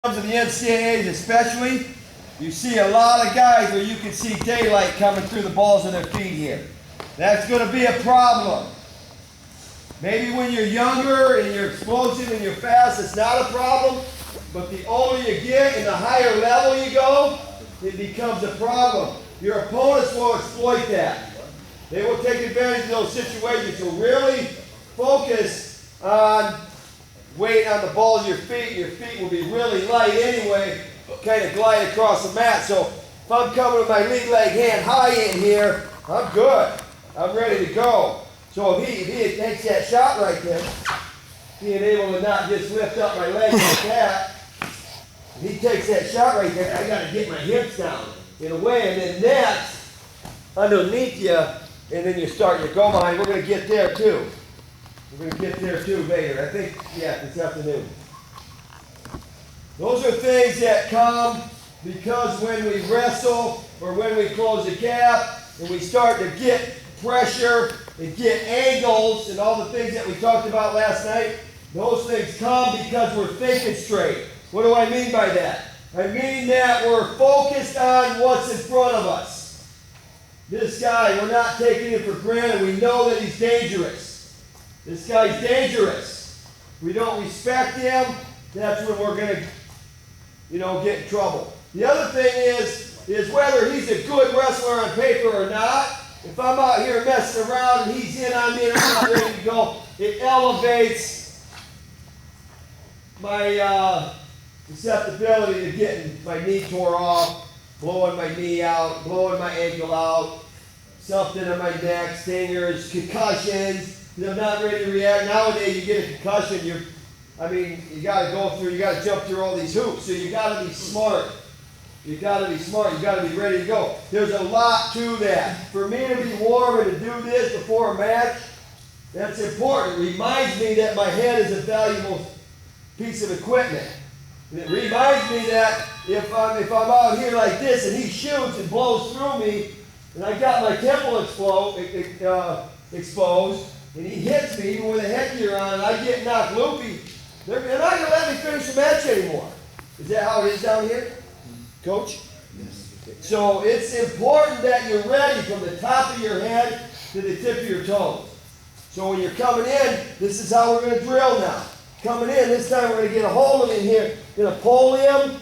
Of the NCAAs especially, you see a lot of guys where you can see daylight coming through the balls of their feet here. That's going to be a problem. Maybe when you're younger and you're explosive and you're fast, it's not a problem. But the older you get and the higher level you go, it becomes a problem. Your opponents will exploit that. They will take advantage of those situations. So really focus on weight on the balls of your feet. Your feet will be really light anyway, kind of glide across the mat. So if I'm coming with my lead leg hand high in here, I'm good. I'm ready to go. So if he takes that shot right there, being able to not just lift up my leg like that, if he takes that shot right there, I got to get my hips down in a way, and then next, underneath you, and then you start your go behind. We're going to get there too. We're going to get there too later. I think, yeah, this afternoon. Those are things that come because when we wrestle or when we close the gap and we start to get pressure and get angles and all the things that we talked about last night, those things come because we're thinking straight. What do I mean by that? I mean that we're focused on what's in front of us. This guy, we're not taking him for granted. We know that he's dangerous. This guy's dangerous. We don't respect him. That's when we're going to, get in trouble. The other thing is whether he's a good wrestler on paper or not. If I'm out here messing around and he's in on me and I'm not ready to go, it elevates my susceptibility to getting my knee tore off, blowing my knee out, blowing my ankle out, something on my neck, stingers, concussions. I'm not ready to react. Nowadays, you get a concussion, you got to go through, you got to jump through all these hoops. So you got to be smart. You got to be smart. You got to be ready to go. There's a lot to that. For me to be warm and to do this before a match, that's important. It reminds me that my head is a valuable piece of equipment. And it reminds me that if I'm out here like this and he shoots and blows through me, and I got my temple exposed, and he hits me even with a headgear on, and I get knocked loopy, they're not going to let me finish the match anymore. Is that how it is down here, Coach? Yes. So it's important that you're ready from the top of your head to the tip of your toes. So when you're coming in, this is how we're going to drill now. Coming in, this time we're going to get a hold of him here. Going to pull him,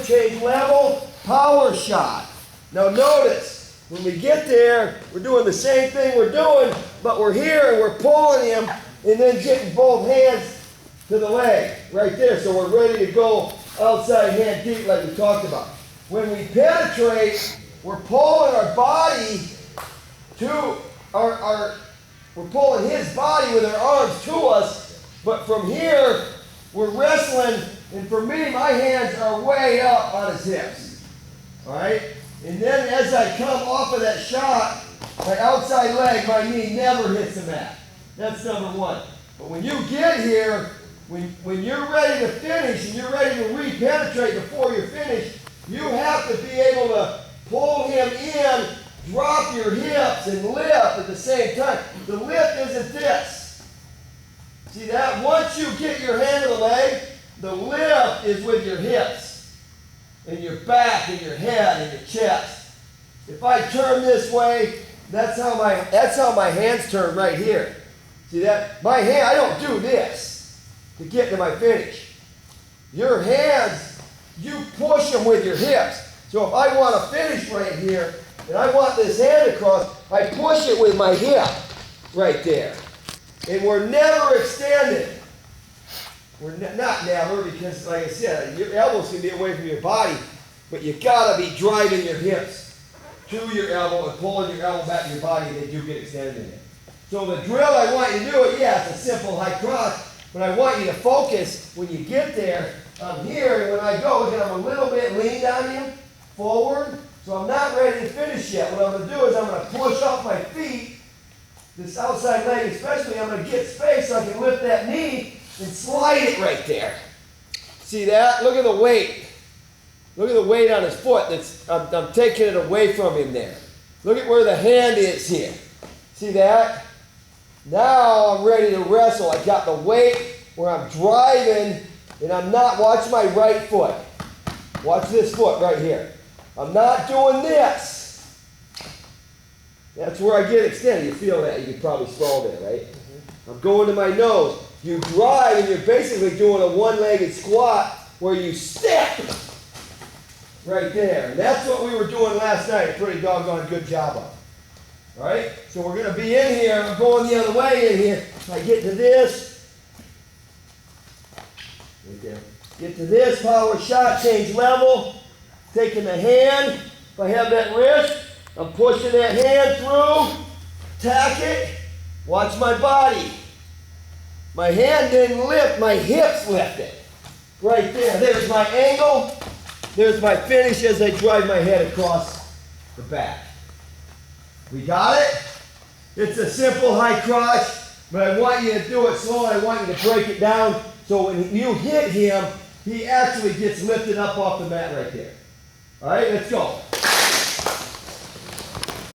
change level, power shot. Now notice, when we get there, we're doing the same thing we're doing, but we're here and we're pulling him and then getting both hands to the leg right there. So we're ready to go outside hand deep like we talked about. When we penetrate, we're pulling our body to we're pulling his body with our arms to us, but from here, we're wrestling, and for me, my hands are way up on his hips. All right? And then as I come off of that shot, my outside leg, my knee never hits the mat. That's number one. But when you get here, when you're ready to finish and you're ready to re-penetrate before you're finished, you have to be able to pull him in, drop your hips, and lift at the same time. The lift isn't this. See that? Once you get your hand to the leg, the lift is with your hips and your back and your head and your chest. If I turn this way, that's how my hands turn right here. See that? My hand, I don't do this to get to my finish. Your hands, you push them with your hips. So if I want to finish right here, and I want this hand across, I push it with my hip right there. And we're never extended. We're not never, because like I said, your elbows can be away from your body, but you gotta be driving your hips to your elbow and pulling your elbow back to your body, and they do get extended in it. So the drill I want you to do it, yeah, it's a simple high cross, but I want you to focus when you get there. I'm here, and when I go, again, I'm a little bit leaned on him, forward, so I'm not ready to finish yet. What I'm gonna do is I'm gonna push off my feet, this outside leg especially, I'm gonna get space so I can lift that knee and slide it right there. See that? Look at the weight. Look at the weight on his foot. I'm taking it away from him there. Look at where the hand is here. See that? Now I'm ready to wrestle. I got the weight where I'm driving and I'm not, watch my right foot. Watch this foot right here. I'm not doing this. That's where I get extended. You feel that? You can probably swallow that, right? I'm going to my nose. You drive and you're basically doing a one-legged squat where you step right there. And that's what we were doing last night. A pretty doggone good job of. All right? So we're going to be in here. I'm going the other way in here. I get to this. Right there. Get to this, power shot, change level. Taking the hand. If I have that wrist, I'm pushing that hand through. Tack it. Watch my body. My hand didn't lift, my hips lifted. Right there. There's my angle. There's my finish as I drive my head across the back. We got it? It's a simple high crotch, but I want you to do it slow. I want you to break it down so when you hit him, he actually gets lifted up off the mat right there. All right, let's go.